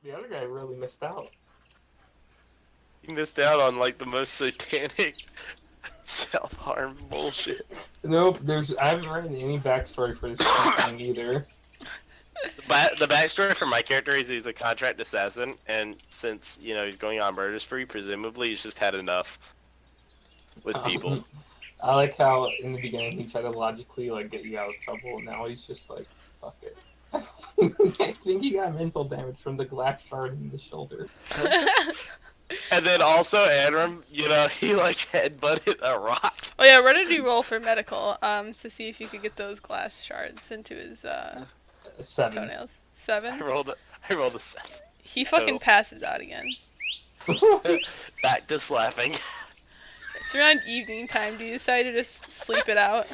The other guy really missed out. You missed out on like the most satanic self-harm bullshit. Nope, I haven't read any backstory for this thing either. The backstory for my character is he's a contract assassin, and since, you know, he's going on murder spree, presumably he's just had enough with people. I like how in the beginning he tried to logically like get you out of trouble, and now he's just like, fuck it. I think he got mental damage from the glass shard in the shoulder. And then also Anrim, you know, he like headbutted a rock. Oh yeah, where did you roll for medical? To see if you could get those glass shards into his 7. toenails. 7? I rolled a 7. He fucking passes out again. Back to slapping. It's around evening time. Do you decide to just sleep it out?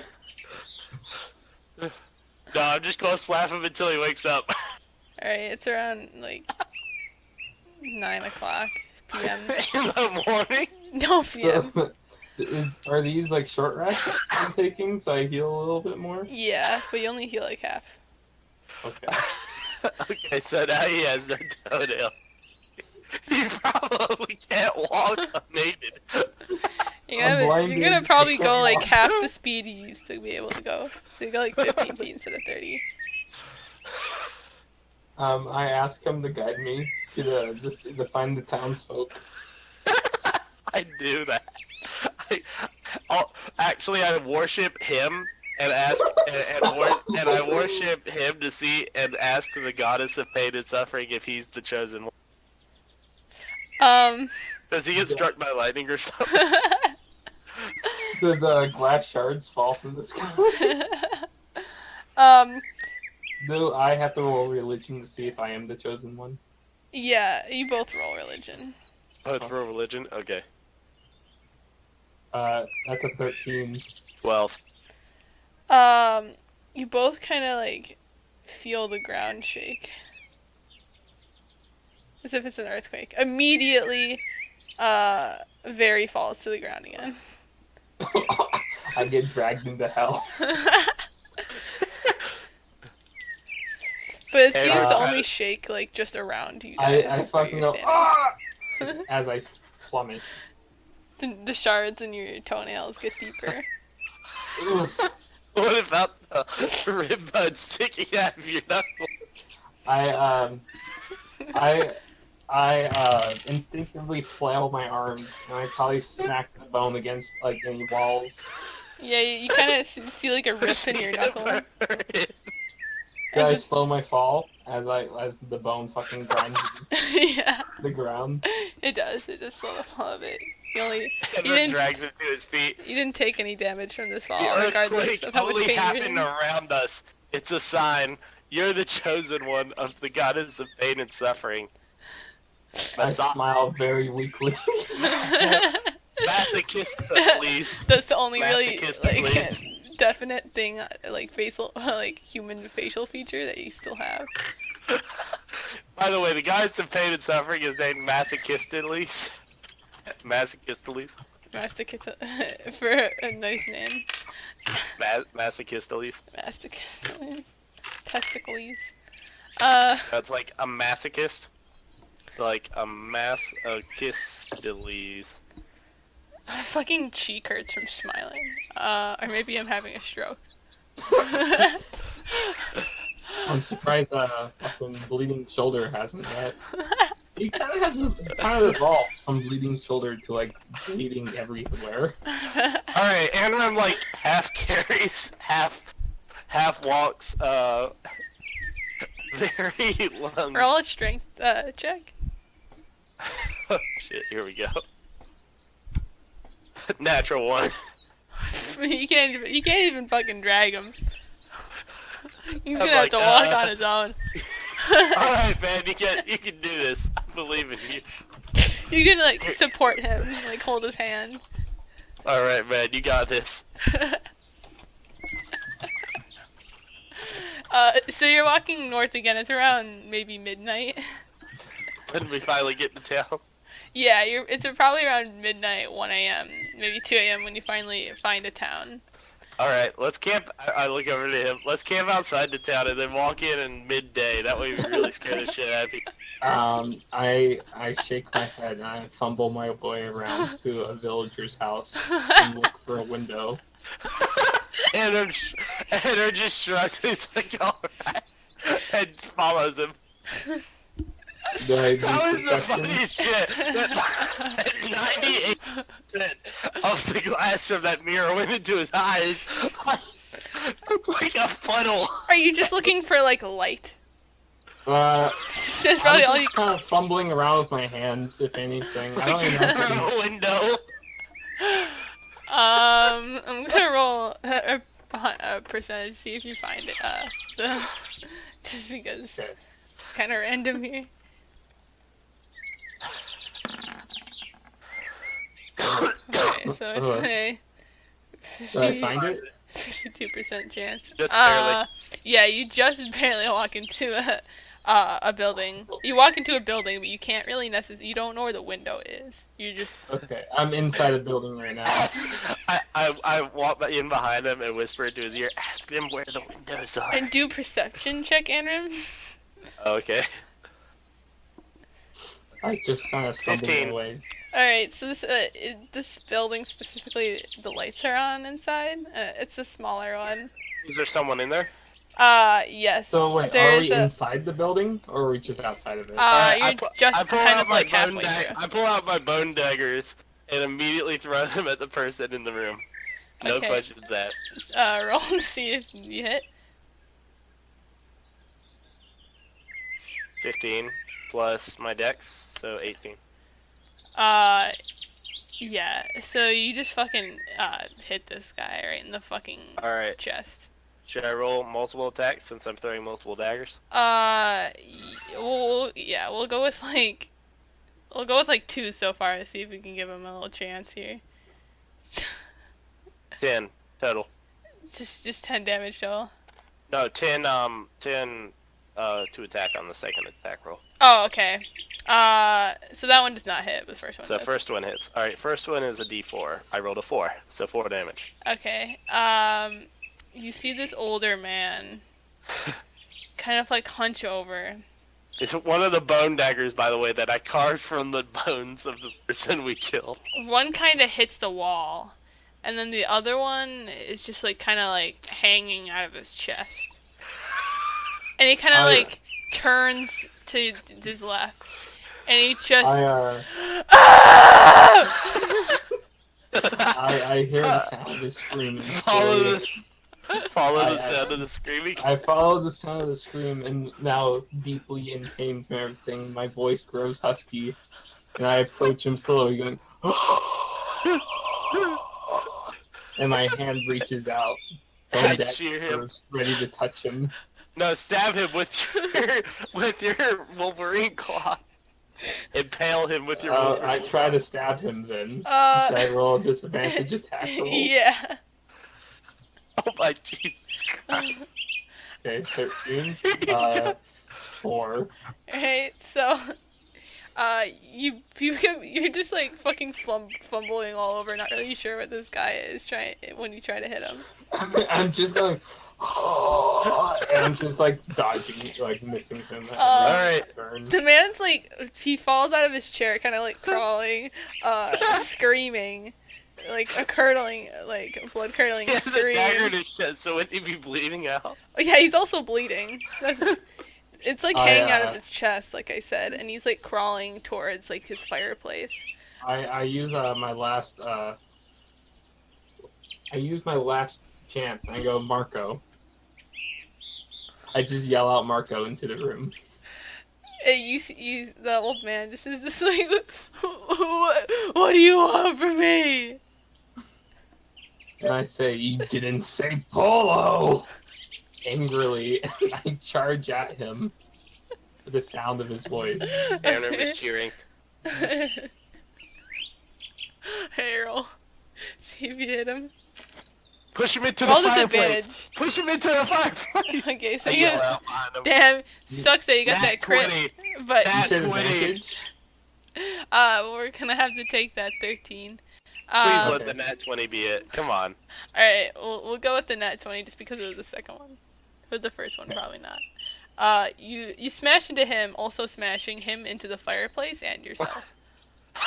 No, I'm just gonna slap him until he wakes up. Alright, it's around like 9 o'clock p.m. In the morning? No p.m. So, are these like short rests I'm taking so I heal a little bit more? Yeah, but you only heal like half. Okay. Okay, so now he has no toenail. He probably can't walk unaided. You're gonna probably go like half the speed you used to be able to go. So you go like 15 feet instead of 30. I ask him to guide me to to find the townsfolk. I do that. Actually, I worship him and ask, and I worship him to see and ask the goddess of pain and suffering if he's the chosen one. Does he get struck by lightning or something? Does glass shards fall from the sky? Do I have to roll religion to see if I am the chosen one? Yeah, you both roll religion. Both roll religion? Okay. That's a 13. 12. You both kind of like feel the ground shake. As if it's an earthquake. Immediately, Veri falls to the ground again. I get dragged into hell. But it seems to only shake like just around you guys. I fucking go, ah! As I plummet. The shards in your toenails get deeper. What about the rib bud sticking out of your knuckle? I instinctively flail my arms, and I probably smack the bone against like any walls. Yeah, you kind of see like a rip in your knuckle. Do I slow my fall as the bone fucking grinds Yeah. the ground? It does. It just slow the fall of it. You then drags him to his feet. You didn't take any damage from this fall, The regardless earthquake of how much only pain you're happened in. around us. It's a sign. You're the chosen one of the goddess of pain and suffering. I smile very weakly. Masochist, please. That's the only really please. definite thing, like facial, like human facial feature that you still have. By the way, the goddess of pain and suffering is named Masochistiles. Masochistiles. For a nice name. Masochistiles. Masochistiles. Testicles. That's like a masochist. Like a masochistiles. My fucking cheek hurts from smiling. Or maybe I'm having a stroke. I'm surprised fucking bleeding shoulder hasn't yet. He kind of evolved from bleeding shoulder to like bleeding everywhere. Alright, Anrim like half carries, half walks, very long. Roll a strength check. Oh shit, here we go. Natural 1. You can't even fucking drag him. He's gonna have to walk on his own. Alright, man, you can do this. I believe in you. You can like support him, like hold his hand. Alright, man, you got this. So you're walking north again. It's around maybe midnight. When we finally get to town. Yeah, it's probably around midnight, 1 a.m., maybe 2 a.m. when you finally find a town. Alright, let's camp. I look over to him. Let's camp outside the town and then walk in midday. That way we really scare the shit out of people. I shake my head and I fumble my way around to a villager's house and look for a window. and they're just shrugs. He's like, alright. And follows him. That was the funniest shit. 98% of the glass of that mirror went into his eyes. It's like a funnel. Are you just looking for like light? I'm Probably all you kind of fumbling around with my hands, if anything. I don't even know. A window. I'm gonna roll a percentage, see if you find it. Just because it's kind of random here. Okay, so it's a 52% chance. Just barely. Yeah, you just barely walk into a building. You walk into a building, but you can't really you don't know where the window is. You just... Okay, I'm inside a building right now. I walk in behind him and whisper into his ear, ask them where the windows are. And do perception check, Anrim. Okay. I just kind of stumbled 15. away. Alright, so this building specifically, the lights are on inside. It's a smaller one. Is there someone in there? Yes. So wait, are we inside the building, or are we just outside of it? You're just kind of like halfway through. I pull out my bone daggers and immediately throw them at the person in the room. No questions asked. Roll to see if you hit. 15 plus my dex, so 18. Yeah, so you just fucking, hit this guy right in the fucking chest. Should I roll multiple attacks since I'm throwing multiple daggers? We'll go with like 2 so far to see if we can give him a little chance here. 10 total. Just 10 damage total. No, 10 to attack on the second attack roll. Oh, okay. So that one does not hit, but the first one So does. first one hits. Alright, first one is a d4. I rolled a 4, so 4 damage. Okay. You see this older man kind of like hunch over. It's one of the bone daggers, by the way, that I carved from the bones of the person we killed. One kind of hits the wall, and then the other one is just like kind of like hanging out of his chest. And he kind of like turns to his left, and he just... I hear the sound of the screaming. Follow the sound of the screaming. I follow the sound of the scream, and now deeply in pain from everything, my voice grows husky, and I approach him slowly, going, and my hand reaches out, I cheer him, ready to touch him. No, stab him with your Wolverine claw. Impale him with your Wolverine I try to stab him then. Should I roll a disadvantage attack roll? Yeah. Oh my Jesus Christ. Okay, 13. 4. Alright, so you're just like fucking fumbling all over, not really sure what this guy is when you try to hit him. I'm just going, and I'm just like dodging, like missing him. Alright. The man's like, he falls out of his chair, kind of like crawling, screaming, like a curdling, like blood curdling scream. He has a dagger in his chest, so wouldn't he be bleeding out? Oh, yeah, he's also bleeding. It's like hanging out of his chest, like I said, and he's like crawling towards like his fireplace. I use my last chance. I go Marco. I just yell out Marco into the room. You see, the old man just is just like, what do you want from me? And I say, you didn't say Polo! Angrily, and I charge at him with the sound of his voice. Anrim is cheering. Hey, roll. See if you hit him. Push him into the fireplace! Push him into the fireplace! Okay, so I yell out behind him. damn, sucks that you got that crit. 20. But Nat 20. we're gonna have to take that 13. Please let Okay. the nat 20 be it. Come on. Alright, we'll go with the nat 20 just because it was the second one. Or the first one, probably not. You smash into him, also smashing him into the fireplace and yourself.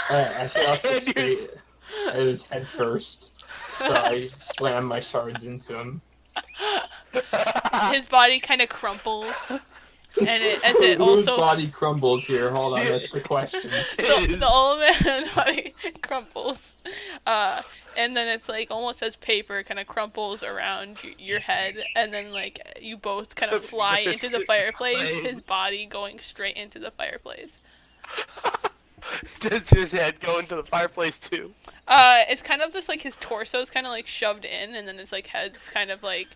I should also say it was head first, so I slammed my shards into him. His body kind of crumples, and Whose also body crumbles here? Hold on, that's the question. the old man body crumples, and then it's like almost as paper kind of crumples around your head, and then like you both kind of fly into the fireplace. His body going straight into the fireplace. Does his head go into the fireplace too? It's kind of just like his torso is kind of like shoved in, and then his like head's kind of like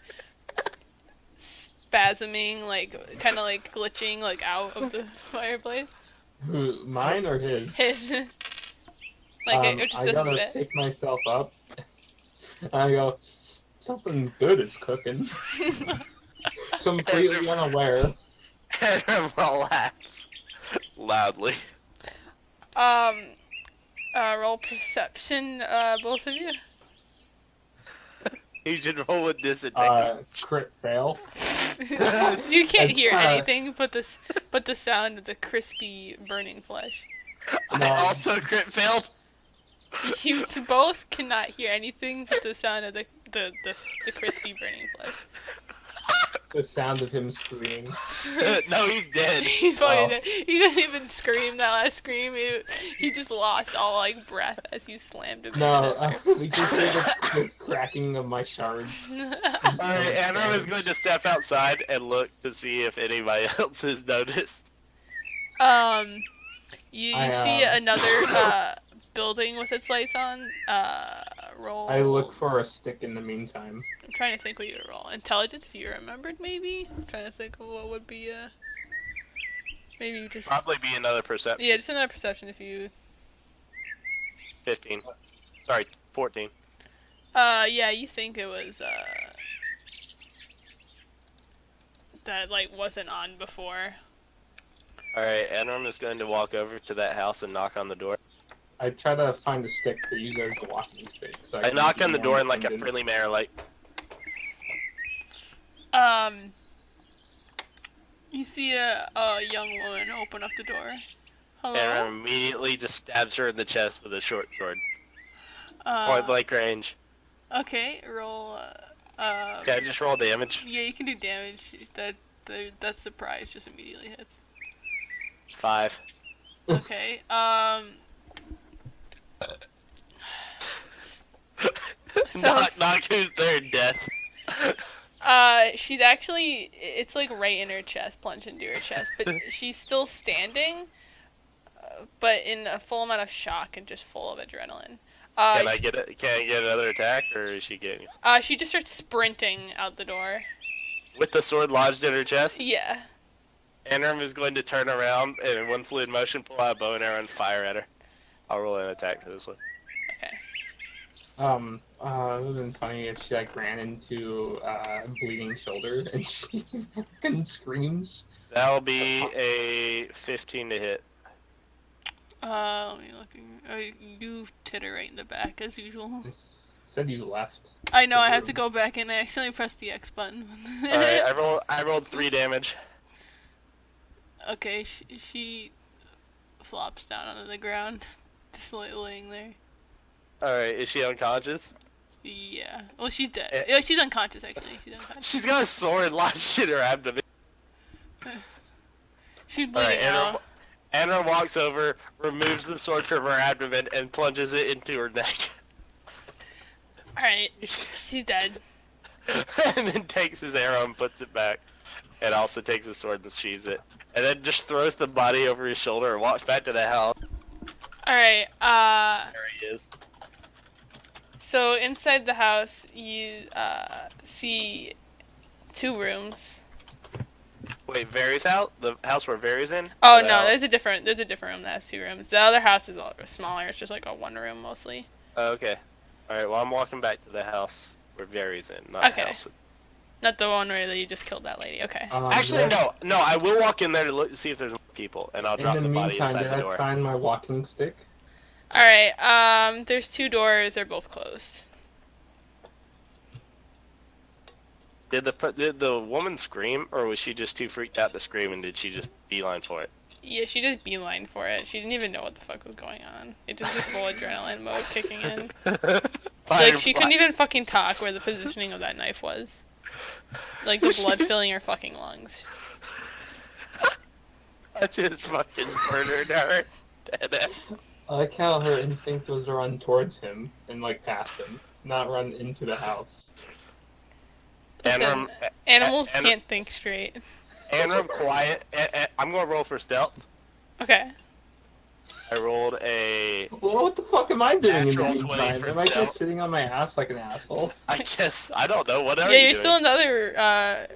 spasming, like kind of like glitching like out of the fireplace. Who, mine or his? His like it just I doesn't gotta fit. pick myself up. I go, something good is cooking. Completely unaware. And relax loudly. Roll perception, both of you. You should roll with disadvantage. Crit fail. You can't That's hear kinda- anything but the sound of the crispy burning flesh. No. I also crit failed. You both cannot hear anything but the sound of the crispy burning flesh. The sound of him screaming. No, he's dead. He's fucking Oh. dead. He couldn't even scream that last scream. He just lost all like breath as you slammed him. No, we just hear the cracking of my shards. Alright, Anrim is going to step outside and look to see if anybody else has noticed. You I, see another building with its lights on. Roll. I look for a stick in the meantime. I'm trying to think what you would roll. Intelligence, if you remembered, maybe. I'm trying to think of what would be maybe you just. Probably be another perception. Yeah, just another perception if you. 15. Sorry, 14. Yeah, you think it was that like wasn't on before. Alright, Anrim is going to walk over to that house and knock on the door. I try to find a stick to use as a walking stick. So I can knock be on the door in like a independent. friendly manner, like, You see a young woman open up the door. Hello. Anrim immediately just stabs her in the chest with a short sword. Point Uh, blank range. okay, roll. Can I just roll damage? Yeah, you can do damage. That surprise just immediately hits. 5. Okay. So, knock who's there, death. she's actually, it's like right in her chest, plunged into her chest, but she's still standing, but in a full amount of shock and just full of adrenaline. Can I get another attack, or is she getting She just starts sprinting out the door. with the sword lodged in her chest? Yeah. Anrim is going to turn around and in one fluid motion pull out a bow and arrow and fire at her. I'll roll an attack for this one. Okay. It would have been funny if she like ran into bleeding shoulder and she fucking screams. That'll be a 15 to hit. Let me looking. You titter right in the back as usual. It said you left. I know. the I have to room. go back and I accidentally pressed the X button. Alright, I rolled 3 damage. Okay, she flops down onto the ground, just laying there. Alright, is she unconscious? Yeah. Well, she's dead. Eh. Yeah, she's unconscious actually. She's unconscious. She's got a sword lodged in her abdomen. She's bleeding Alright, out. Anna walks over, removes the sword from her abdomen, and plunges it into her neck. Alright, she's dead. And then takes his arrow and puts it back. And also takes his sword and sheathes it. And then just throws the body over his shoulder and walks back to the house. Alright, There he is. so inside the house, you, see 2 rooms. Wait, Veri's house? The house where Veri's in? Oh Or the no, house? there's a different room that has 2 rooms. The other house is a lot smaller. It's just like a 1 room mostly. Oh, okay. Alright, well I'm walking back to the house where Veri's in, not Okay. the house with... Not the one where you just killed that lady. Okay. Actually, there- no, I will walk in there to look to see if there's more people, and I'll drop In the the body meantime, inside did the I door. find my walking stick? Alright, there's 2 doors, they're both closed. Did the woman scream, or was she just too freaked out to scream, and did she just beeline for it? Yeah, she just beeline for it. She didn't even know what the fuck was going on. It just was full adrenaline mode kicking in. Like, she couldn't even fucking talk where the positioning of that knife was. Like, the blood filling her fucking lungs. I just fucking murdered her. I like how her instinct was to run towards him and, like, past him, not run into the house. Listen, animals can't think straight. Anrim, quiet. I'm gonna roll for stealth. Okay. I rolled a... Well, what the fuck am I doing in the Natural 20 meantime? for Am I stealth. just sitting on my ass like an asshole? I guess, I don't know, what are Yeah, you you're doing? still in the other I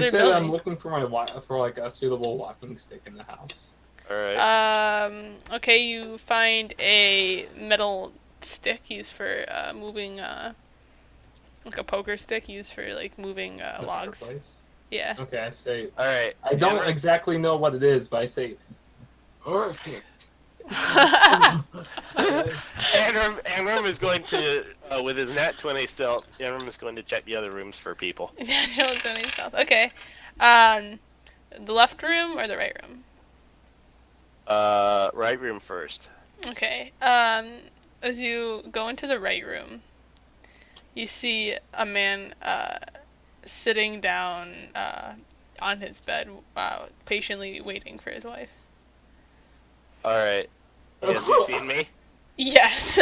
said building. I'm looking for like a suitable walking stick in the house. Alright. Okay, you find a metal stick used for moving, like a poker stick used for like moving The logs. fireplace. Yeah. Okay, I say. Alright. I don't exactly know what it is, but I say. Perfect. Anrim is going to, with his nat 20 stealth, Anrim is going to check the other rooms for people. Natural 20 stealth. Okay. The left room or the right room? Right room first. Okay. As you go into the right room, you see a man sitting down on his bed, patiently waiting for his wife. Alright. Has he seen me? Yes.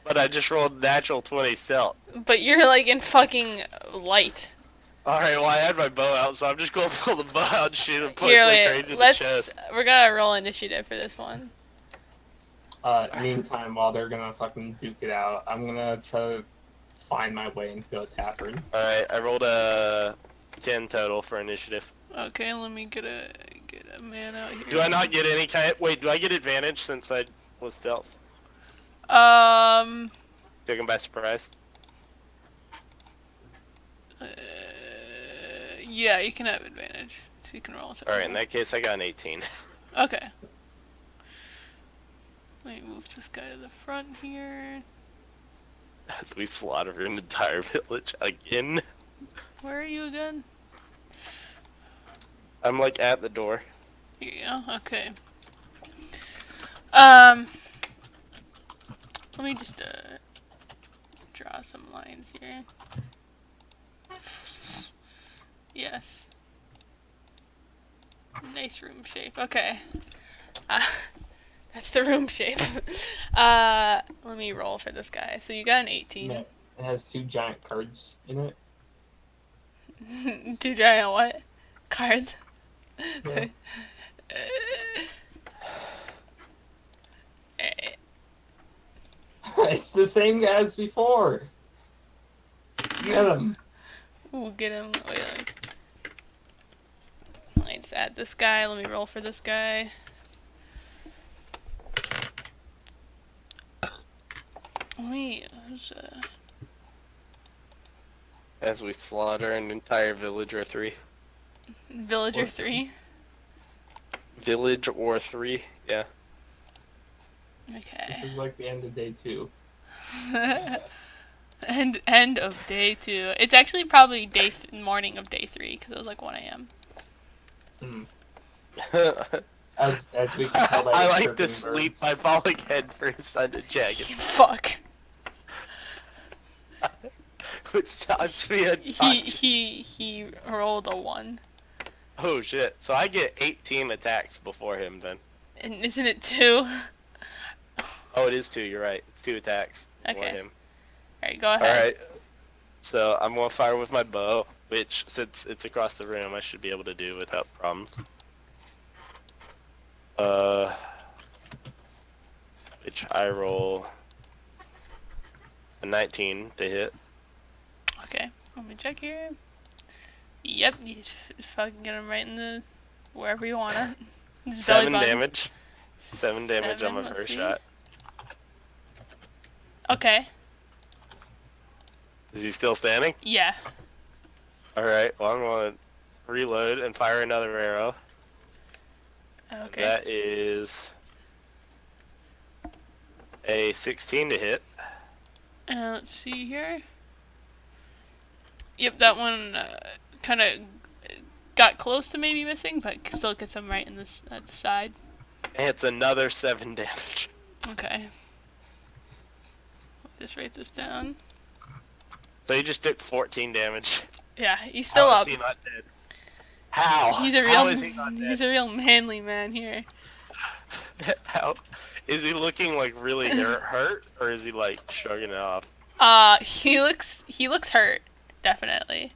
But I just rolled natural 20 stealth. But you're like in fucking light. Alright, well I had my bow out, so I'm just gonna pull the bow out and shoot him point Here, blank wait. range in the chest. We're gonna roll initiative for this one. Meantime, while they're gonna fucking duke it out, I'm gonna try to find my way into a tavern. Alright, I rolled a 10 total for initiative. Okay, let me get a man out here. Do I not get any kind of... Wait, do I get advantage since I was stealth? Took him by surprise? Yeah, you can have advantage. So you can roll. Alright, in that case I got an 18. Okay. Let me move this guy to the front here. As we slaughter an entire village again. Where are you again? I'm like at the door. Here you go. Okay. Let me just draw some lines here. Yes. Nice room shape. Okay. That's the room shape. Let me roll for this guy. So you got an 18. It has 2 giant cards in it. 2 giant what? Cards? Yeah. It's the same guy as before. Get him. Ooh, get him. Wait, let me just add this guy. Let me roll for this guy. As we slaughter an entire village or 3. Villager 3? Village or 3, yeah. Okay. This is like the end of day 2. End of day 2. It's actually probably morning of day 3 because it was like 1 a.m. As we can tell by I the like to chirping sleep birds. by falling head first on the jagged. Fuck. Which tells me a He rolled a 1. Oh shit. So I get 18 attacks before him then. And isn't it 2? Oh, it is 2, you're right. It's 2 attacks for Okay. him. Alright, go ahead. Alright. So I'm gonna fire with my bow, which since it's across the room I should be able to do without problems. Which I roll a 19 to hit. Okay, let me check here. Yep, you just fucking get him right in the wherever you want it. His belly 7 button. damage. 7 damage on my Let's first see. shot. Okay, Is he still standing? yeah. Alright, well I'm gonna reload and fire another arrow. Okay. That is A 16 to hit. Let's see here. Yep, that one kind of got close to maybe missing, but still gets him right in this at the side. And it's another 7 damage. Okay. Just write this down. So he just took 14 damage. Yeah, he's still How up. is he not dead? How? He's a real, How is he not dead? he's a real manly man here. How? Is he looking like really hurt, or is he like shrugging it off? He looks hurt, definitely.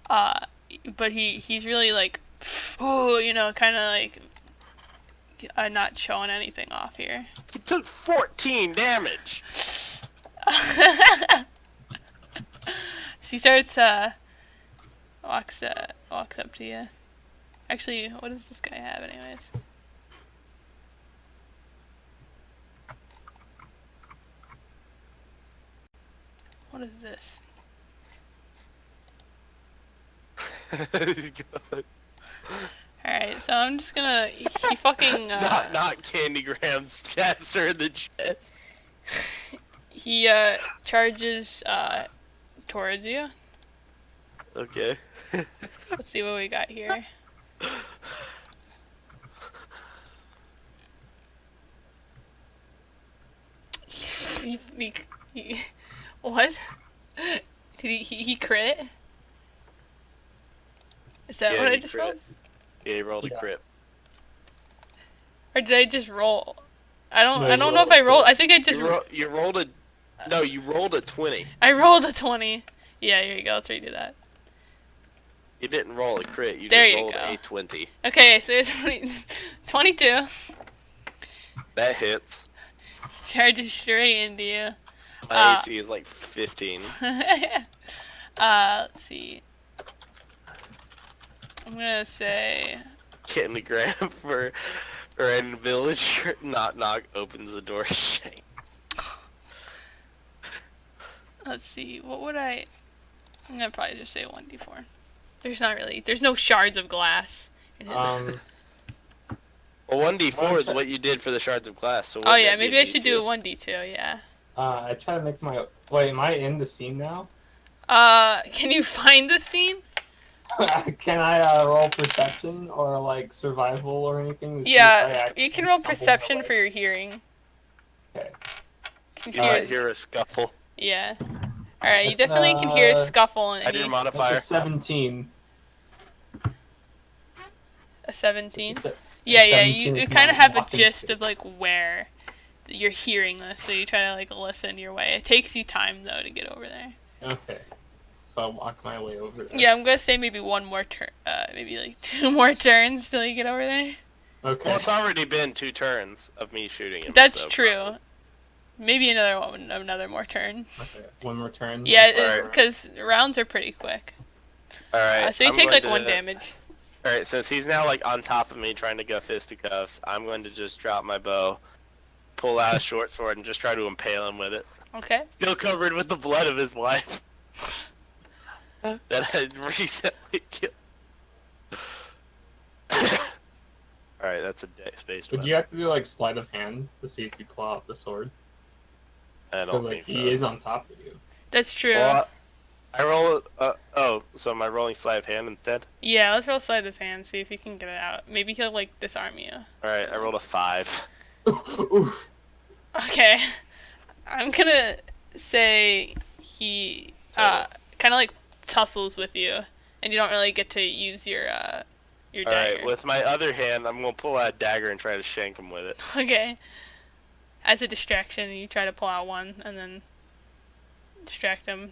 But he's really like, ooh, you know, kind of like not showing anything off here. He took 14 damage. So he starts walks up to you. Actually, what does this guy have, anyways? What is this? He's good. Alright, so I'm just gonna. He fucking. Not Candy Graham stabs her in the chest. He charges towards you. Okay. Let's see what we got here. What? Did he crit? Is that Yeah, what I he just crit. rolled? Yeah, he rolled a crit. Or did I just roll? I don't No, you know if rolled I a rolled. crit. I think I just You rolled a. No, you rolled a 20. I rolled a 20. Yeah, here you go. Let's redo that. You didn't roll a crit. You There just you rolled go. a 20. Okay, so it's 22. That hits. Charges straight into you. My AC is like 15. Let's see. I'm gonna say. Candy Graham for random villager. Knock knock opens the door. Shame. Let's see. What would I? I'm gonna probably just say 1d4. There's no shards of glass. In it. Well, 1d4 is what you did for the shards of glass. So Oh wouldn't yeah, that be maybe I should do a D2? 1d2. Yeah. I try to make my. Wait, am I in the scene now? Can you find the scene? Can I roll perception or like survival or anything? To see if I Yeah, actually you can roll stumble my perception way? for your hearing. Okay. You You can might hear- hear a scuffle. Yeah. All right, you It's, definitely can hear a scuffle and Add your any That's modifier. a 17. a 17. It's a- Yeah, 17 you with kind my of have a walking gist stick. of like where you're hearing this, so you try to like listen your way. It takes you time though to get over there. Okay. So I'll walk my way over there. Yeah, I'm gonna say maybe one more turn, maybe like 2 more turns till you get over there. Okay. Well, it's already been 2 turns of me shooting him. That's so true. Maybe another more turn. Okay. One more turn. Yeah, Alright. because rounds are pretty quick. Alright. So you I'm take going like to- 1 damage. Alright, since he's now like on top of me trying to go fisticuffs, I'm going to just drop my bow, pull out a short sword, and just try to impale him with it. Okay. Still covered with the blood of his wife. That I had recently killed. Alright, that's a dex-based Would weapon. you have to do like sleight of hand to see if you pull out the sword? I don't Because like think so. he is on top of you. That's true. Well, I roll. So am I rolling sleight of hand instead? Yeah, let's roll sleight of hand, see if he can get it out. Maybe he'll like disarm you. All right, I rolled a 5. Oof. Okay. I'm gonna say he kind of like tussles with you, and you don't really get to use your All dagger. right, with my other hand, I'm gonna pull out a dagger and try to shank him with it. Okay. As a distraction, you try to pull out one and then distract him.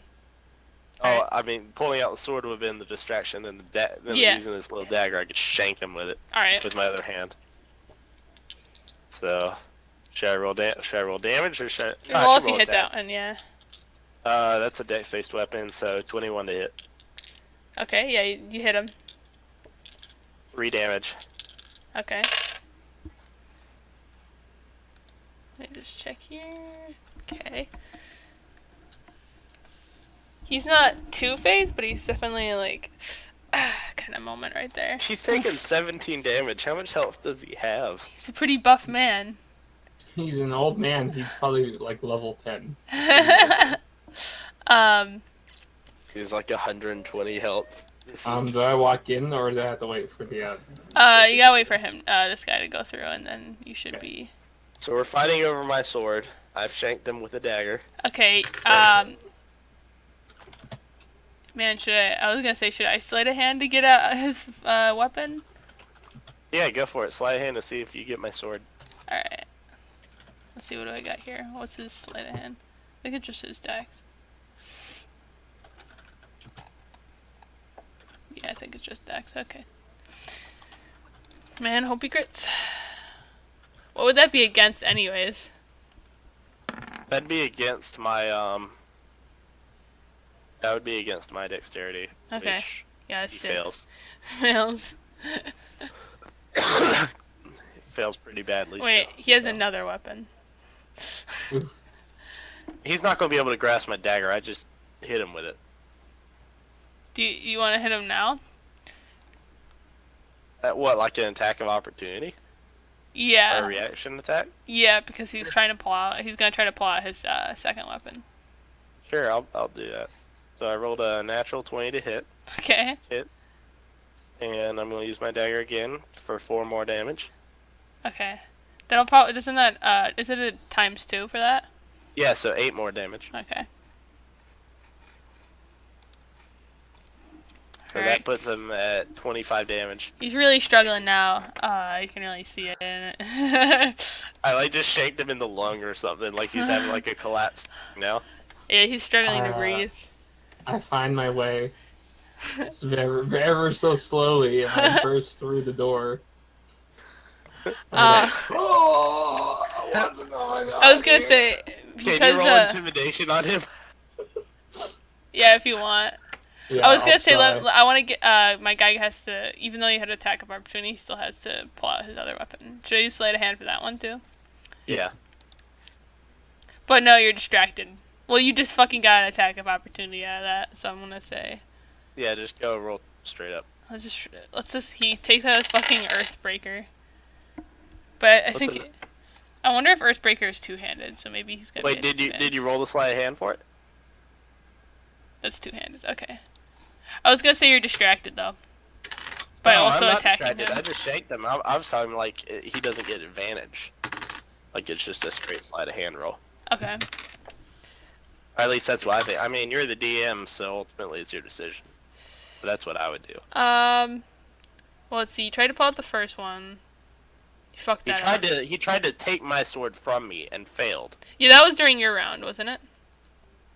Oh, Alright. I mean, pulling out the sword would have been the distraction, then then Yeah. using this little dagger, I could shank him with it All right. with my other hand. So, should I roll damage or should I? No, I Well, should if you roll hit attack. that one, yeah. That's a dex-based weapon, so 21 to hit. Okay, yeah, you hit him. 3 damage. Okay. Let me just check here. Okay. He's not two-phased, but he's definitely like kind of moment right there. He's taking 17 damage. How much health does he have? He's a pretty buff man. He's an old man. He's probably like level 10. He's like 120 health. Do I walk in or do I have to wait for the You gotta wait for him, this guy to go through, and then you should be. So we're fighting over my sword. I've shanked him with a dagger. Okay. Man, I was gonna say, should I sleight a hand to get out his weapon? Yeah, go for it. Slide a hand to see if you get my sword. All right. Let's see, what do I got here? What's his sleight of hand? I think it's just his dex. Yeah, I think it's just dex. Okay. Man, hope he crits. What would that be against, anyways? That'd be against my That would be against my dexterity. Okay. Which Yeah, he fails. Fails. Fails pretty badly. Wait, he has another weapon. He's not going to be able to grasp my dagger. I just hit him with it. Do you want to hit him now? What, like an attack of opportunity? Yeah. Or a reaction attack? Yeah, because he's trying to pull out. He's gonna try to pull out his second weapon. Sure, I'll do that. So I rolled a natural 20 to hit. Okay. Hits. And I'm going to use my dagger again for 4 more damage. Okay. That'll probably isn't that is it a ×2 for that? Yeah, so 8 more damage. Okay. So Alright. that puts him at 25 damage. He's really struggling now. You can really see it in it. I just shaked him in the lung or something, like he's having like a collapse now. Yeah, he's struggling to breathe. I find my way. It's ever so slowly, and I burst through the door. Oh, what's going on? I was gonna say because Can you roll intimidation on him? yeah, if you want. Yeah, I was gonna I'll say try. I want to get my guy has to, even though he had attack of opportunity, he still has to pull out his other weapon. Should I use sleight of hand for that one too? Yeah. But no, you're distracted. Well, you just fucking got an attack of opportunity out of that, so I'm gonna say. Yeah, just go roll straight up. He takes out his fucking Earthbreaker. But I wonder if Earthbreaker is two-handed, so maybe he's gonna. Wait, did you roll the sleight of hand for it? That's two-handed. Okay. I was gonna say you're distracted though. By No, also I'm not attacking distracted. him. I just shanked him. I was talking like he doesn't get advantage. Like it's just a straight sleight of hand roll. Okay. Or at least that's what I think. I mean, you're the DM, so ultimately it's your decision. But that's what I would do. Well, let's see. You tried to pull out the first one. You fucked that up. He tried to take my sword from me and failed. Yeah, that was during your round, wasn't it?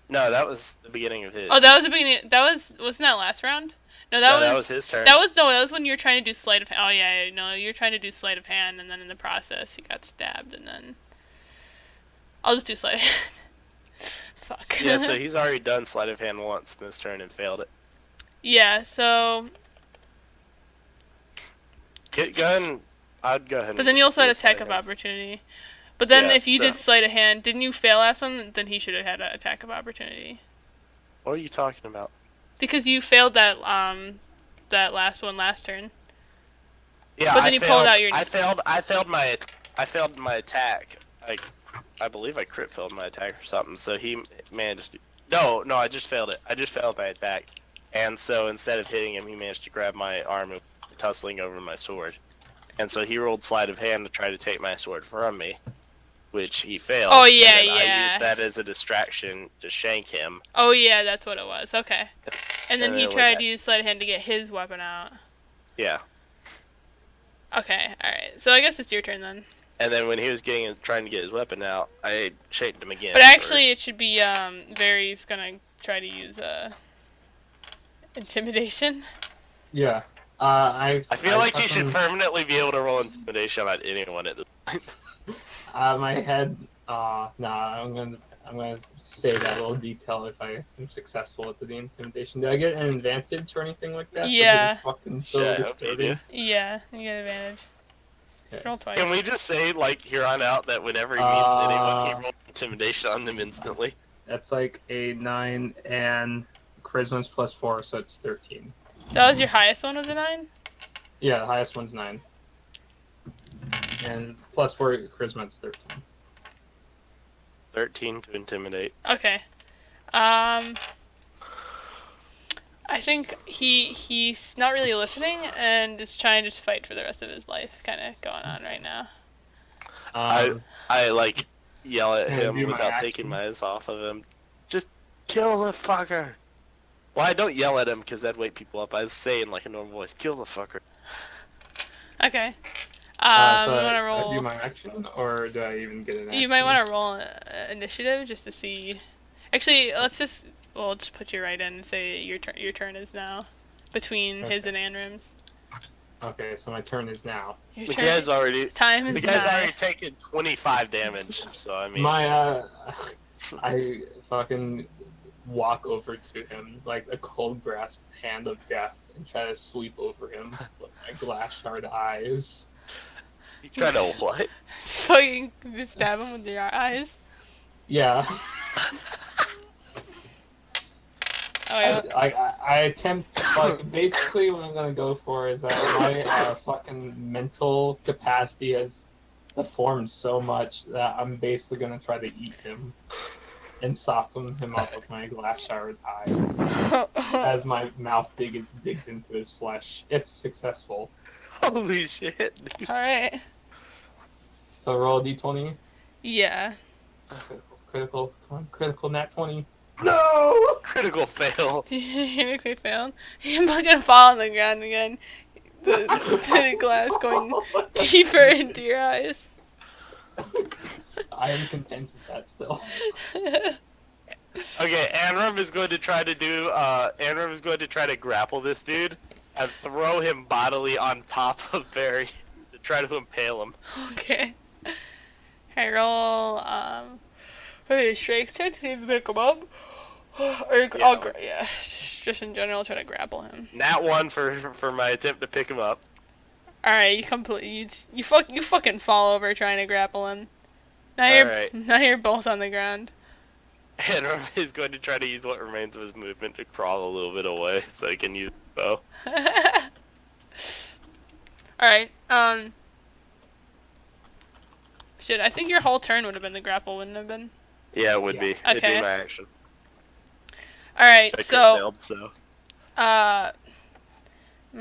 No, that was the beginning of his. Oh, that was the beginning. Wasn't that last round? No, that was his turn. That was when you were trying to do sleight of hand. Oh yeah, no, you were trying to do sleight of hand, and then in the process he got stabbed, and then I'll just do sleight of hand. Fuck. Yeah, so he's already done sleight of hand once in this turn and failed it. Yeah, so. Go ahead and I'd go ahead. But then you also had attack of opportunity. But then if you did sleight of hand, didn't you fail last one? Then he should have had an attack of opportunity. What are you talking about? Because you failed that last one last turn. Yeah, but then you pulled out your. I failed my attack. I believe I crit failed my attack or something. So he managed to. No, I just failed it. I just failed my attack, and so instead of hitting him, he managed to grab my arm and tussling over my sword. And so he rolled sleight of hand to try to take my sword from me, which he failed. Oh yeah, and yeah. I used that as a distraction to shank him. Oh yeah, that's what it was. Okay. And then he tried to use sleight of hand to get his weapon out. Yeah. Okay, alright. So I guess it's your turn then. And then when he was trying to get his weapon out, I shanked him again. But actually, it should be Veri's gonna try to use intimidation. Yeah. I feel like you should permanently be able to roll intimidation on anyone at this point. My head. Nah. I'm gonna say that little detail if I am successful at the intimidation. Did I get an advantage or anything like that? Yeah. Fucking so Yeah, disturbing. Yeah, you get advantage. Okay. Roll twice. Can we just say, like, here on out that whenever he meets anyone, he rolls intimidation on them instantly? That's like a 9 and charisma's +4, so it's 13. That was your highest one, was a 9? Yeah, the highest one's 9. And +4 charisma, it's 13. 13 to intimidate. Okay. I think he's not really listening and is trying to just fight for the rest of his life, kind of going on right now. I like yell at Can I him do my without action? taking my eyes off of him. Just kill the fucker. Well, I don't yell at him because that'd wake people up. I say in like a normal voice, kill the fucker. Okay. So you want to I roll? do my action, or do I even get an action? You might want to roll initiative just to see. Actually, we'll just put you right in and say your turn is now between his and Anrim's. Okay, so my turn is now. Your The turn. guy's already Time is the guy's nigh. already taken 25 damage. So I mean, I fucking walk over to him like a cold grasp hand of death and try to sweep over him with my glass shard eyes. you try to what? Fucking stab him with your eyes. Yeah. Oh, yeah. I attempt, like, basically what I'm gonna go for is that my fucking mental capacity has deformed so much that I'm basically gonna try to eat him and soften him up with my glass showered eyes as my mouth digs into his flesh, if successful. Holy shit! Dude. All right. So roll a d20. Yeah. Critical, come on, critical nat 20. No! Critical fail. You quickly failed. You fucking fall on the ground again. The glass going deeper into your eyes. I am content with that still. Okay, Anrim is going to try to do. Anrim is going to try to grapple this dude and throw him bodily on top of Veri to try to impale him. Okay. I roll strength check to see if you pick him up. Or yeah, just in general, try to grapple him. Nat 1 for my attempt to pick him up. All right, you fucking fall over trying to grapple him. Now you're both on the ground. Anrim is going to try to use what remains of his movement to crawl a little bit away so he can use the bow. All right. Shit, I think your whole turn would have been the grapple, wouldn't it have been? Yeah, it would be. It'd be my action. All right, I so failed, so. my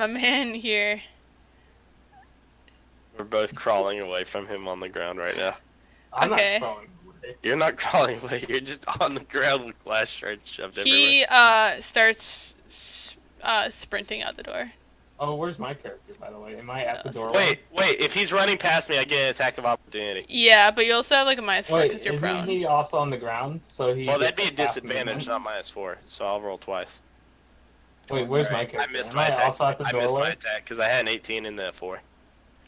man here. We're both crawling away from him on the ground right now. I'm Okay. not crawling away. You're not crawling away. You're just on the ground with glass shards shoved He everywhere. starts sprinting out the door. Oh, where's my character, by the way? Am I at the doorway? Wait. If he's running past me, I get an attack of opportunity. Yeah, but you also have like a -4 because you're isn't prone. he also on the ground? So he. Well, that'd gets, be a like, half the disadvantage, movement? not -4. So I'll roll twice. Wait, where's my Alright, character? I missed Am my I attack. also at the I doorway? missed my attack because I had an 18 and then a 4.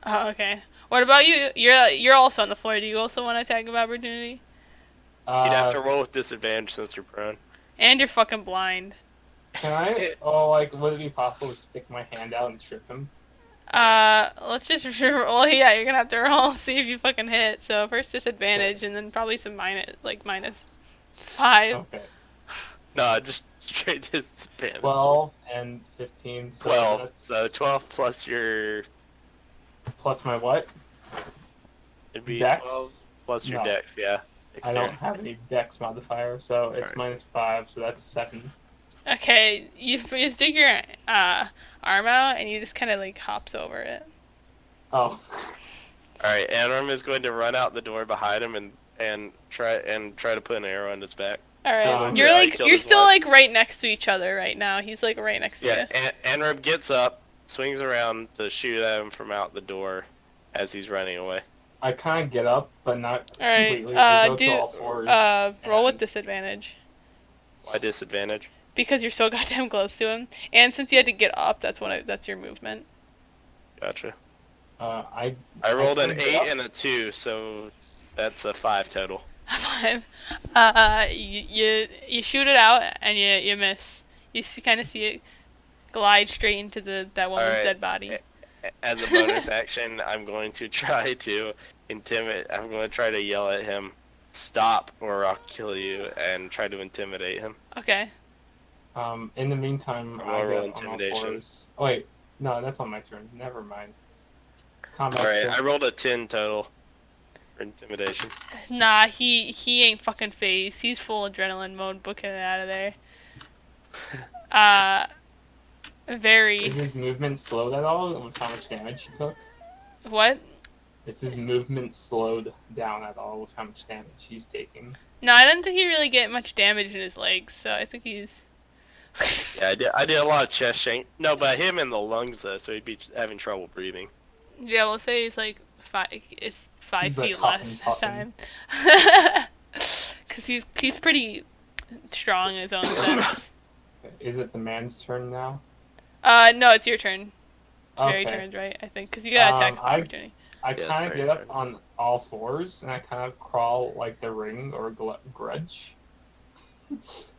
Oh, okay. What about you? You're also on the floor. Do you also want an attack of opportunity? You'd have to roll with disadvantage since you're prone. And you're fucking blind. Can I? Oh, like, would it be possible to stick my hand out and trip him? Let's just roll. Yeah, you're gonna have to roll, see if you fucking hit. So first disadvantage, and then probably some -5. Oh. Okay. No, just straight disadvantage. 12 and 15. So 12. that's So 12 plus your. plus my what? It'd be Dex? 12 plus your No. dex, yeah. I don't have any dex modifier, so it's Alright. -5, so that's 7. Okay, you stick your arm out, and you just kind of like hops over it. Oh. Alright, Anrim is going to run out the door behind him and try to put an arrow in his back. All right, So- you're Yeah, he like killed you're his still wife. like right next to each other right now. He's like right next to Yeah, you. Anrim gets up, swings around to shoot at him from out the door as he's running away. I kind of get up, but not All right, completely. I go to do all fours. roll with and- disadvantage Why disadvantage? because you're so goddamn close to him, and since you had to get up, that's your movement. Gotcha. I rolled an couldn't 8 get up. and a 2, so that's a 5 total. 5. You shoot it out and you miss. You kind of see it glide straight into that woman's Alright. dead body. As a bonus action, I'm going to try to intimidate. I'm going to try to yell at him, "Stop, or I'll kill you," and try to intimidate him. Okay. In the meantime, I Roll get on all intimidation. fours. Oh, wait, no, that's on my turn. Never mind. Combat All right, skill. I rolled a 10 total. for intimidation. Nah, he ain't fucking phased. He's full adrenaline mode, booking it out of there. Very. Is his movement slowed at all with how much damage he took? What? Is his movement slowed down at all with how much damage he's taking? No, I didn't think he really get much damage in his legs, so I think he's. Yeah, I did a lot of chest shank. No, but him in the lungs though, so he'd be having trouble breathing. Yeah, we'll say he's like it's 5 He's, like, feet huffing, less this puffing. time. Cause he's pretty strong in his own sense. Is it the man's turn now? No, it's your turn. It's Veri Okay. turns, right? I think, cause you got attack of opportunity. I Yeah, kind it's of get Veri's up turn. on all fours and I kind of crawl like the ring or grudge,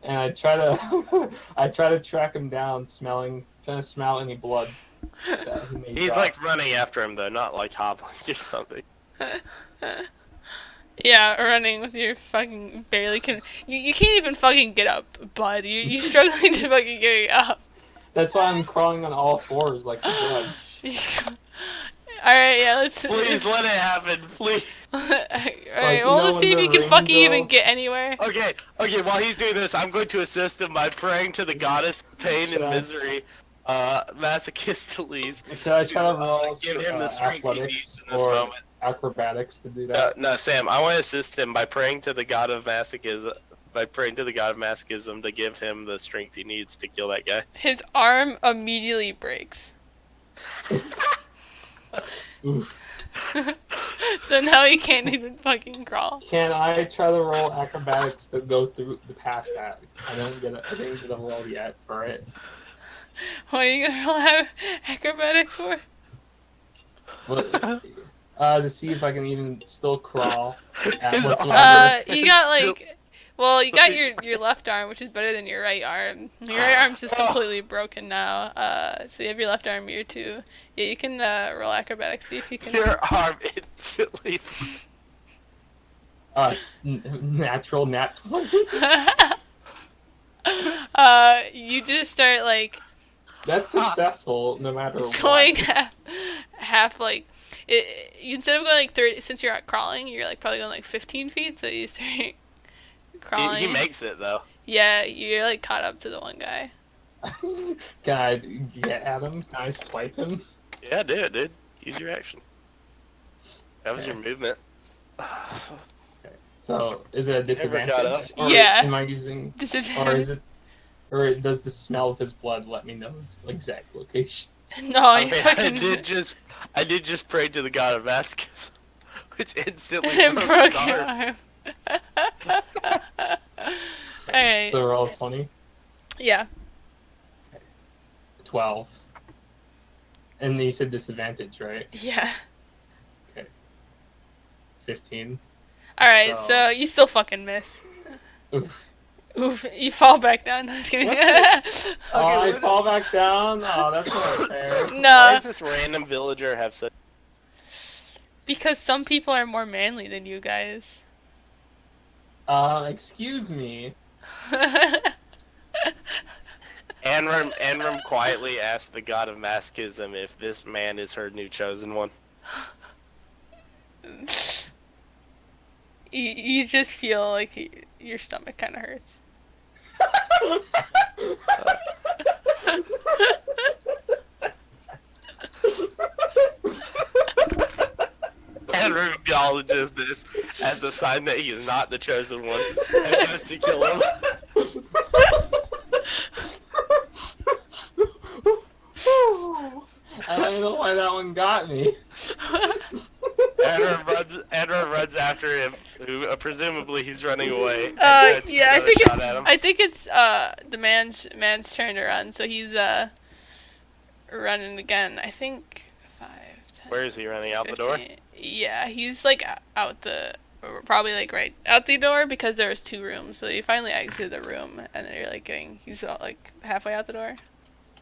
and I try to track him down, trying to smell any blood that he may He's drop. like running after him though, not like hobbling or something. Yeah, running with your fucking barely can. You can't even fucking get up, bud. You struggling to fucking get up. That's why I'm crawling on all fours like the grudge. Alright, yeah, let's. Please let it happen, please. Alright, you well, know let's when see if the you can ring fucking go- even get anywhere. Okay, while he's doing this, I'm going to assist him by praying to the goddess of pain and misery, Massachistoles. Should I try to roll Give him the strength he needs athletics in this or moment. acrobatics to do that? No, Sam, I want to assist him by praying to the god of masochism, to give him the strength he needs to kill that guy. His arm immediately breaks. Oof. So now he can't even fucking crawl. Can I try to roll acrobatics to go through the past that? I didn't get a roll yet for it. What are you gonna roll acrobatics for? But, to see if I can even still crawl at His whatsoever. You got like, well, you got your left arm, which is better than your right arm. Your right arm's just completely broken now. So you have your left arm here too. Yeah, you can roll acrobatics, see if you can. Your arm instantly. Natural nat 20. You just start like That's successful no matter what. going half like you instead of going like 30, since you're not crawling, you're like probably going like 15 feet, so you start crawling. He makes it though. Yeah, you're like caught up to the one guy. Can I get at him? Can I swipe him? Yeah, do it, dude. Use your action. That was Okay. your movement. So, is it a Never got up. disadvantage? Or Yeah. am I using... Disadvantage. Or does the smell of his blood let me know its exact location? No, I you mean, fucking I did just pray to the god of masochism, which instantly it broke broke his your arm. arm. Alright. So roll 20? Yeah. 12. And you said disadvantage, right? Yeah. 15. Alright, So- so you still fucking miss. Oof. Oof, you fall back down. I'm just kidding. Oh, I what- fall back down? Oh, that's not fair. Why No, does this random villager have such? because some people are more manly than you guys. Excuse me. Anrim quietly asked the god of masochism if this man is her new chosen one. You just feel like your stomach kind of hurts. Anrim acknowledges this as a sign that he is not the chosen one and goes to kill him. I don't know why that one got me. Anrim runs after him, who presumably he's running away. and tries to yeah, get another shot at him. I think it's the man's turn to run, so he's running again. I think 5, 10, Where is he running out the door? 15. Yeah, he's like out the probably like right out the door because there was 2 rooms. So you finally exit the room and then you're like he's like halfway out the door.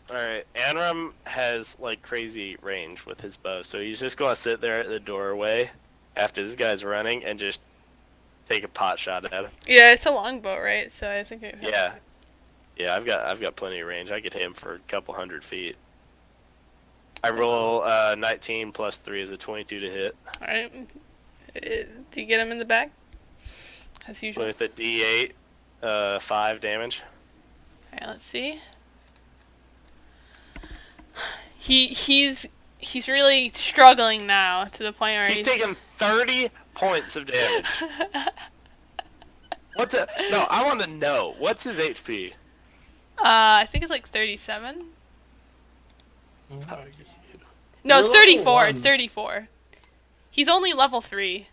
Alright, Anrim has like crazy range with his bow, so he's just gonna sit there at the doorway after this guy's running and just take a pot shot at him. Yeah, it's a longbow, right? So I think it. Yeah. Yeah, I've got plenty of range. I could hit him for a couple 100 feet. I roll 19 plus 3 is a 22 to hit. Alright. Do you get him in the back? As usual. With a D8, 5 damage. Alright, let's see. He's really struggling now to the point where He's taking 30 points of damage. No, I want to know. What's his HP? I think it's like 37. Fuck you. No, it's You're level 34. It's one. 34. He's only level 3.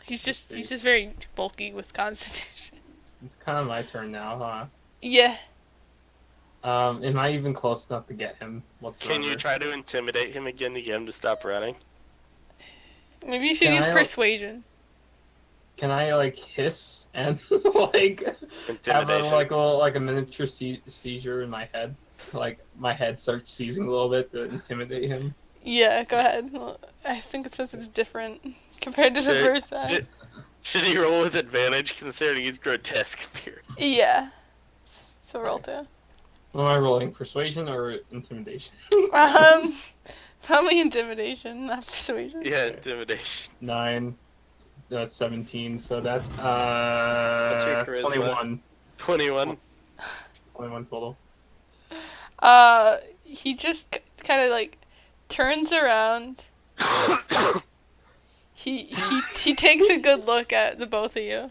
He's just very bulky with constitution. It's kind of my turn now, huh? Yeah. Am I even close enough to get him whatsoever? Can you try to intimidate him again to get him to stop running? Maybe you should Can use I- persuasion. Can I like hiss and like have a, Intimidation. like a miniature seizure in my head? Like my head starts seizing a little bit to intimidate him. Yeah, go ahead. Well, I think it says it's different compared to the Should- first time. Should he roll with advantage considering he's grotesque appearance? Yeah. So roll 2. Am I rolling persuasion or intimidation? Probably intimidation, not persuasion. Yeah, intimidation. 9, that's 17. So that's What's your charisma? 21. 21. 21 total. He just kind of like turns around. He takes a good look at the both of you,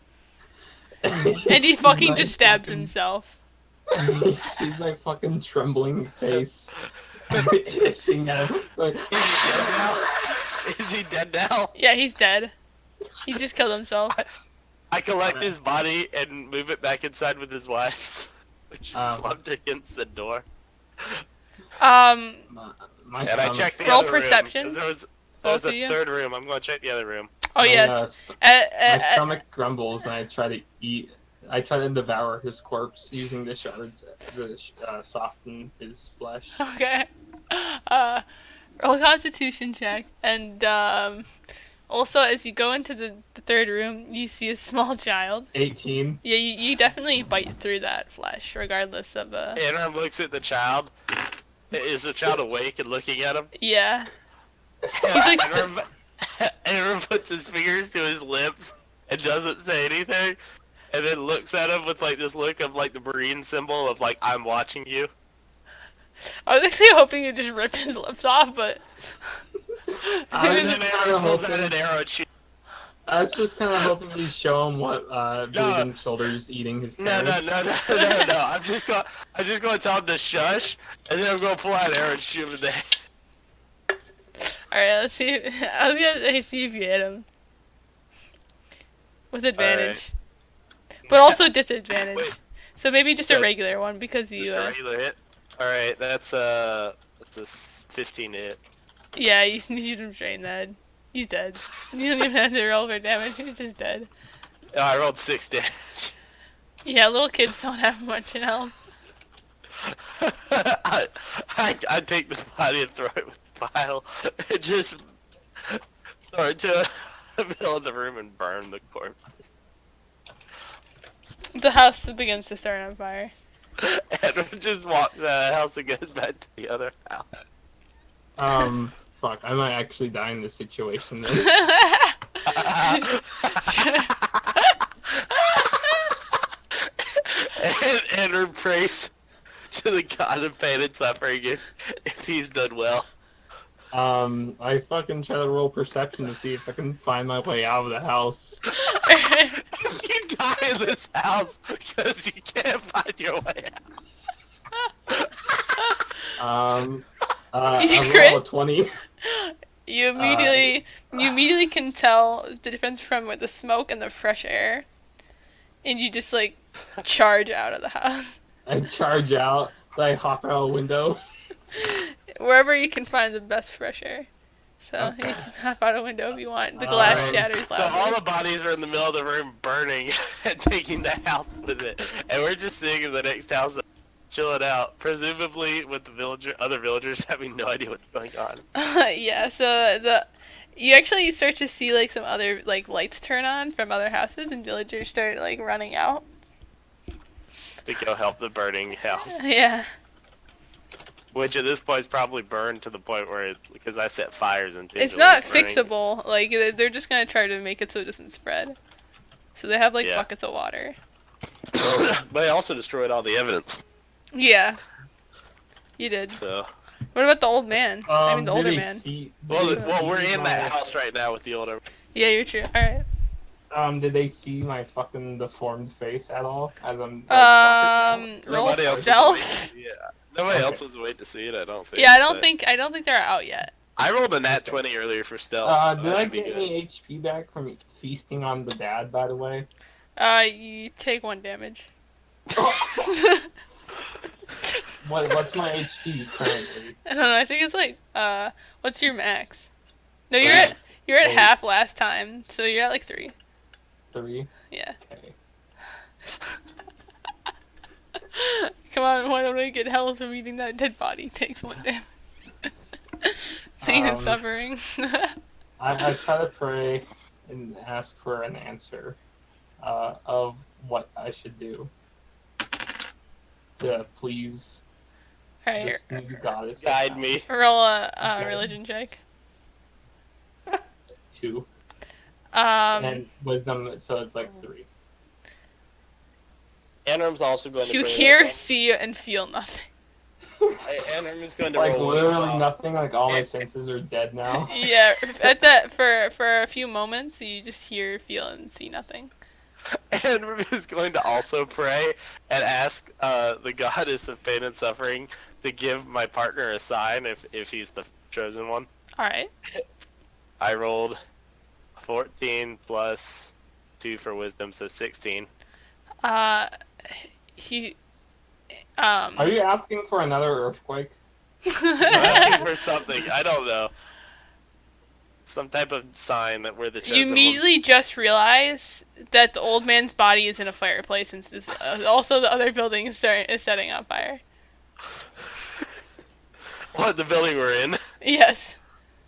and he fucking just stabs himself. He sees my fucking trembling face, hissing at him. Like, Is he dead now? Yeah, he's dead. He just killed himself. I collect his body and move it back inside with his wife's, which is slumped against the door. Um, my And I stomach- check the Roll other perception. room. 'Cause There Both was of a you? third room. I'm going to check the other room. oh my, yes. my stomach grumbles and I try to eat. I try to devour his corpse using the shards to soften his flesh. Okay. Roll a Constitution check, and also as you go into the third room, you see a small child. 18. Yeah, you definitely bite through that flesh, regardless of Anrim looks at the child. Is the child awake and looking at him? Yeah. He's like Anrim puts his fingers to his lips and doesn't say anything, and then looks at him with like this look of like the Marine symbol of like I'm watching you. I was actually hoping you'd just rip his lips off, but I was And then just Anrim kinda pulls out hoping- an arrow and shoots. I was just kind of hoping you'd show him what bleeding shoulders eating his No. parents. I'm just going to tell him to shush, and then I'm going to pull out an arrow and shoot him in the head. alright, let's see. I was gonna see if you hit him with advantage, but also disadvantage. Wait. So maybe just a So- regular one because you. Just a regular hit. All right, that's a 15 hit. Yeah, you shoot him straight in the head. He's dead. You don't even have to roll for damage. He's just dead. Oh, I rolled 6 damage. Yeah, little kids don't have much in health. I take the body and throw it with the pile and just throw it to the middle of the room and burn the corpse. The house begins to start on fire. And just walks out of the house and goes back to the other house. Fuck, I might actually die in this situation then. and her praise to the god of pain and suffering if he's done well. I fucking try to roll perception to see if I can find my way out of the house. If you die in this house because you can't find your way out. You I crit? roll a 20. You immediately can tell the difference from the smoke and the fresh air, and you just like charge out of the house I charge out, I hop out a window. wherever you can find the best fresh air. So you can hop out a window if you want. The glass shatters So all loudly. the bodies are in the middle of the room burning and taking the house with it. And we're just sitting in the next house chilling out, presumably with the other villagers having no idea what's going on. Yeah. So you actually start to see like some other like lights turn on from other houses, and villagers start like running out. To go help the burning house. Yeah. which at this point is probably burned to the point where because I set fires and It's not fixable. Like they're just gonna try to make it so it doesn't spread. So they have like Yeah. buckets of water. But I also destroyed all the evidence. Yeah. You did. So. What about the old man? I mean the older man. Well, we're in that house right now with the older. Yeah, you're true. All right. Did they see my fucking deformed face at all? As I'm Roll Nobody else stealth. Nobody else was waiting to see it. I don't think. Yeah, I don't think they're out yet. I rolled a nat 20 earlier for stealth. So did I should be get good. any HP back from feasting on the dad? By the way. You take 1 damage. What's my HP currently? I don't know. I think it's like what's your max? No, you're at half last time, so you're at like 3. 3. Yeah. Okay. Come on, why don't I get health from eating that dead body? Takes 1 damage. Pain and suffering. I try to pray and ask for an answer of what I should do to please Alright, this new goddess. Guide me. roll a Okay. religion check. 2. And wisdom, so it's like 3. Anrim's also going to You bring hear, us see, and feel nothing. Anrim is going to Like roll one as literally well. nothing, like all my senses are dead now. Yeah, at that for a few moments, you just hear, feel, and see nothing. Anrim is going to also pray and ask the goddess of pain and suffering to give my partner a sign if he's the chosen one. All right. I rolled 14 plus 2 for wisdom, so 16. He. Are you asking for another earthquake? I'm asking for something. I don't know. Some type of sign that we're the chosen You immediately just realize that the old man's body is in a fireplace, and also the other building is setting on fire. What, the building we're in Yes.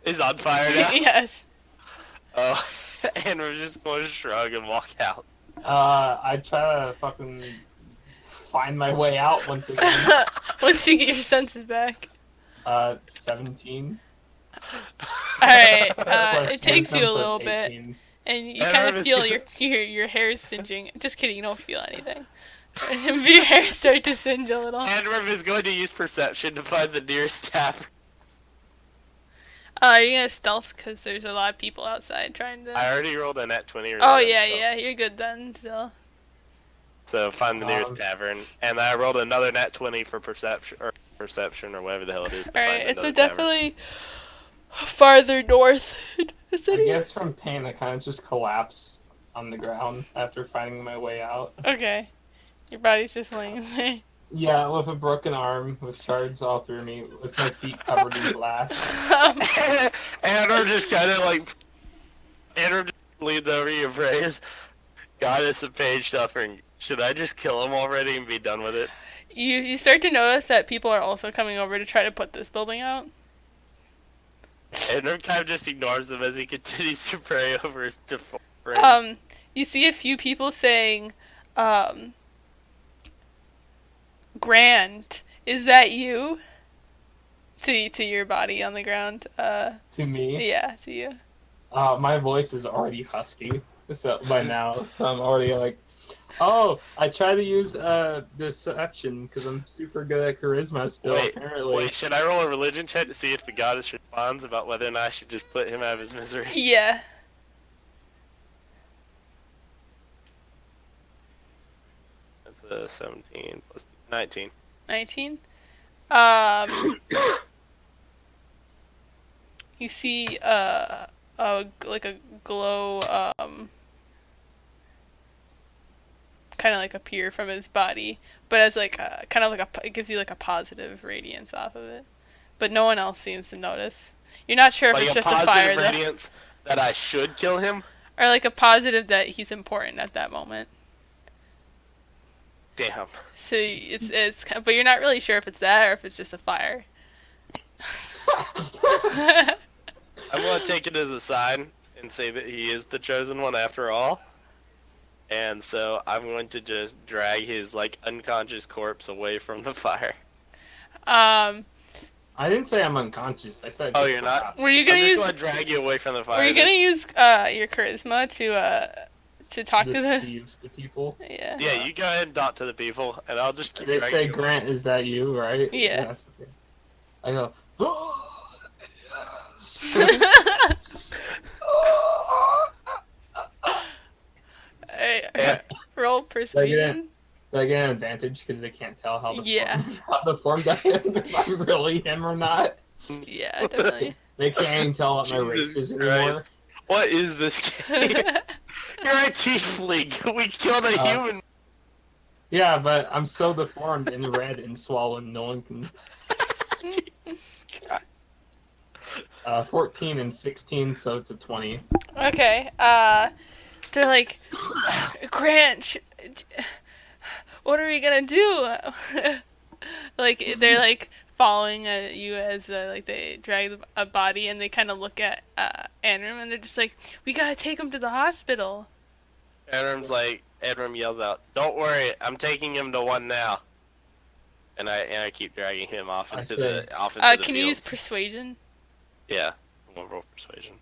is on fire now? Yes. Oh, and we're just going to shrug and walk out. I try to fucking find my way out once again. Once you get your senses back. 17. Alright, Plus it takes you wisdom, a so little it's bit, 18. and you And kind Irv of is feel good. your hair singeing. Just kidding, you don't feel anything. Your hair start to singe a little. Anrim is going to use perception to find the nearest tavern. Are you gonna stealth? Because there's a lot of people outside trying to... I already rolled a nat 20. Oh, yeah, you're good then, still. So find the nearest tavern, and I rolled another nat 20 for perception or whatever the hell it is. To Alright, find it's another definitely farther north. The I city. guess from pain, I kind of just collapse on the ground after finding my way out. Okay. Your body's just laying there. Yeah, with a broken arm, with shards all through me, with my feet covered in glass. tavern. Anrim just kind of like, Anrim just leans over you and prays, Goddess of pain suffering. Should I just kill him already and be done with it? You start to notice that people are also coming over to try to put this building out. Anrim kind of just ignores him as he continues to pray over his friend. You see a few people saying, Grant, is that you? To your body on the ground. To me, Yeah, to you. my voice is already husky by now, so I'm already like, oh, I try to use deception because I'm super good at charisma still, apparently. Wait, should I roll a religion check to see if the goddess responds about whether or not I should just put him out of his misery? Yeah. That's a 17 plus 19. 19. You see like a glow kind of like appear from his body, but as like a, kind of like it gives you like a positive radiance off of it. But no one else seems to notice. You're not sure if Like it's a just a fire positive radiance that I should kill him? or like a positive that he's important at that moment. Damn. So it's but you're not really sure if it's that or if it's just a fire. I'm gonna take it as a sign and say that he is the chosen one after all. And so I'm going to just drag his like unconscious corpse away from the fire. I didn't say I'm unconscious. I said. Oh, just you're not? collapsed. Were you gonna I'm just use? gonna drag you away from the fire. Were you then. gonna use your charisma to talk to the? Deceive the people. Yeah. Yeah, you go ahead and talk to the people, and I'll just keep They dragging say, you. Grant, is that you, right? Yeah. That's okay. I go, oh, yes. Alright, roll persuasion. Do I get an advantage because they can't tell how the Yeah. how the form guy is, if I'm really him or not? Yeah, definitely. They can't even tell what my race Jesus is anymore. Christ. What is this game? You're a tiefling. We killed a human. Yeah, but I'm so deformed and red and swollen, no one can. 14 and 16, so it's a 20. Okay. They're like, Grant, what are we gonna do? Like they're like following you as like they drag a body, and they kind of look at Anrim, and they're just like, we gotta take him to the hospital. Anrim yells out, "Don't worry, I'm taking him to one now." And I keep dragging him off into the Can you use persuasion? Yeah, I'm gonna roll persuasion.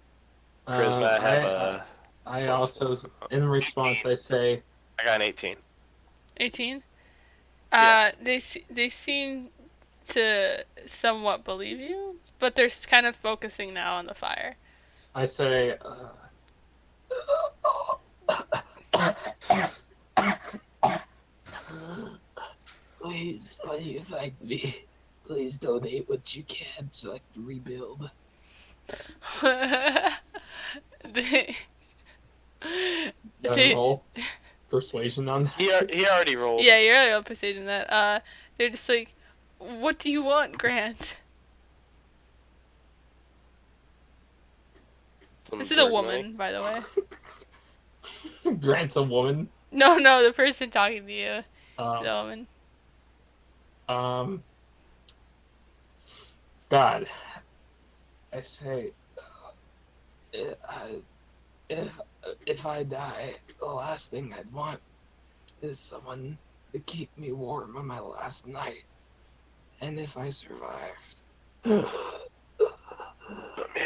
Charisma, I have I also, in response, 18. I say, I got an 18. 18. Yeah. They seem to somewhat believe you, but they're kind of focusing now on the fire. I say, please, when you thank me, please donate what you can so I can rebuild. they, Do I roll persuasion on that? He already rolled. yeah, you're really persuading that. They're just like, what do you want, Grant? This is a woman, by the way. Grant's a woman. No, the person talking to you, Um, the woman. God, I say, if I die, the last thing I'd want is someone to keep me warm on my last night. And if I survived, Put me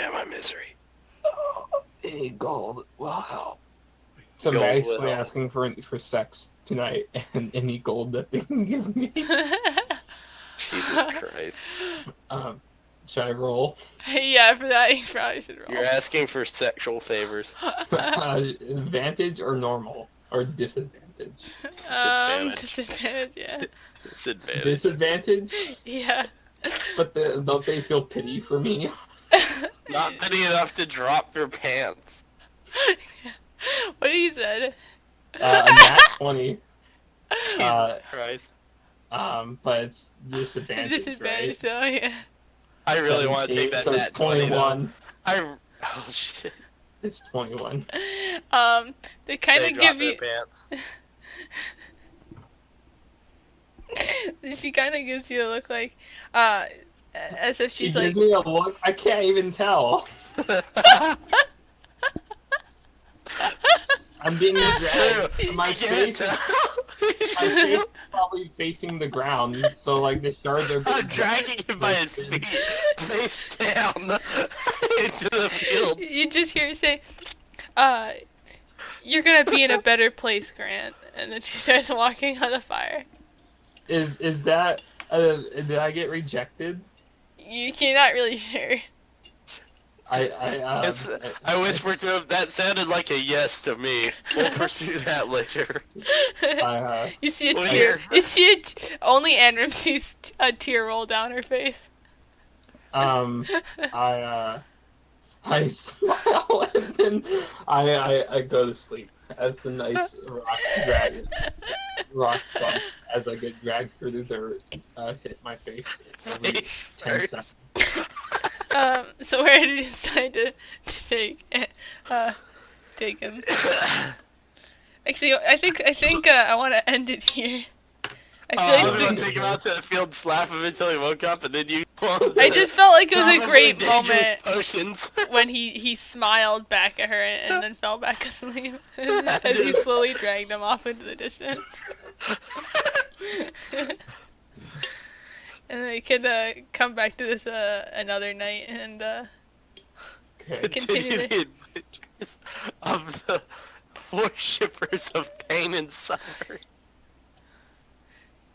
out of my misery. any gold will help. So Gold I'm will basically help. asking for sex tonight and any gold that they can give me. Jesus Christ. Should I roll? Yeah, for that you probably should roll. You're asking for sexual favors. Advantage or normal? Or disadvantage? Disadvantage, yeah. Disadvantage. Disadvantage? Yeah. But don't they feel pity for me? Not pity enough to drop your pants. What did you said? A nat 20. Jesus Christ. But it's disadvantage, Disadvantage, right? so yeah. I really want to take that So it's nat 20 though. 21. Oh shit. It's 21. They kind They of drop give you. their pants. She kind of gives you a look like, as if She she's gives like. me a look. I can't even tell. I'm being That's dragged. true. My You can't face, tell. my face is probably facing the ground, so like the shards are. I'm dragging him by his feet, face down, into the field. You just hear her say, you're gonna be in a better place, Grant. And then she starts walking on the fire. Is that? Did I get rejected? You're not really sure. I whispered to him, that sounded like a yes to me. We'll pursue that later. You see a Well, tear. yeah. You see only Anrim sees a tear roll down her face. I smile and then I go to sleep as the nice rock bumps as I get dragged through the dirt hit my face every 10 seconds. So where did you decide to take him? Actually, I think I want to end it here. I was gonna take him out to the field and slap him until he woke up, and then you. I just felt like it was a Probably great dangerous moment potions. when he smiled back at her and then fell back asleep as he slowly dragged him off into the distance. and then we could come back to this another night and Okay. continue the adventures of the worshippers of pain and suffering.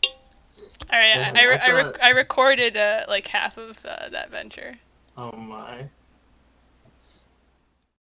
All right, Yeah, I recorded like half of that venture. Oh my.